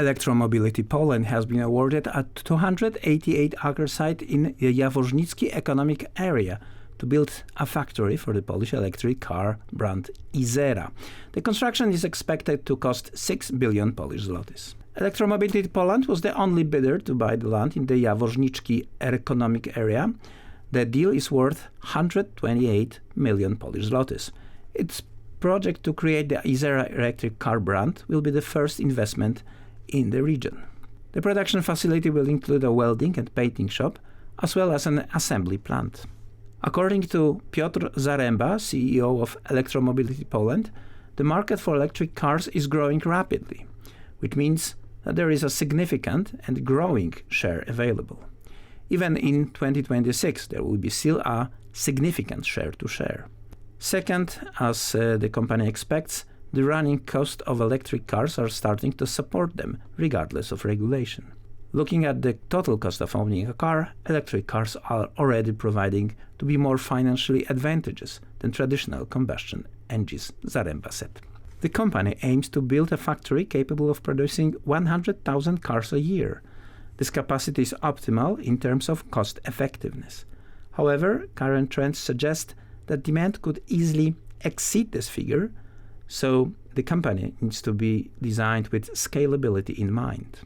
Electromobility Poland has been awarded a 288-acre site in the Jaworznicki economic area to build a factory for the Polish electric car brand Izera. The construction is expected to cost 6 billion Polish zlotys. Electromobility Poland was the only bidder to buy the land in the Jaworznicki economic area. The deal is worth 128 million Polish zlotys. Its project to create the Izera electric car brand will be the first investment in the region. The production facility will include a welding and painting shop, as well as an assembly plant. According to Piotr Zaremba, CEO of Electromobility Poland, the market for electric cars is growing rapidly, which means that there is a significant and growing share available. Even in 2026, there will be still a significant share to share. Second, as the company expects, the running cost of electric cars are starting to support them, regardless of regulation. Looking at the total cost of owning a car, electric cars are already proving to be more financially advantageous than traditional combustion engines, Zaremba said. The company aims to build a factory capable of producing 100,000 cars a year. This capacity is optimal in terms of cost effectiveness. However, current trends suggest that demand could easily exceed this figure, so the company needs to be designed with scalability in mind.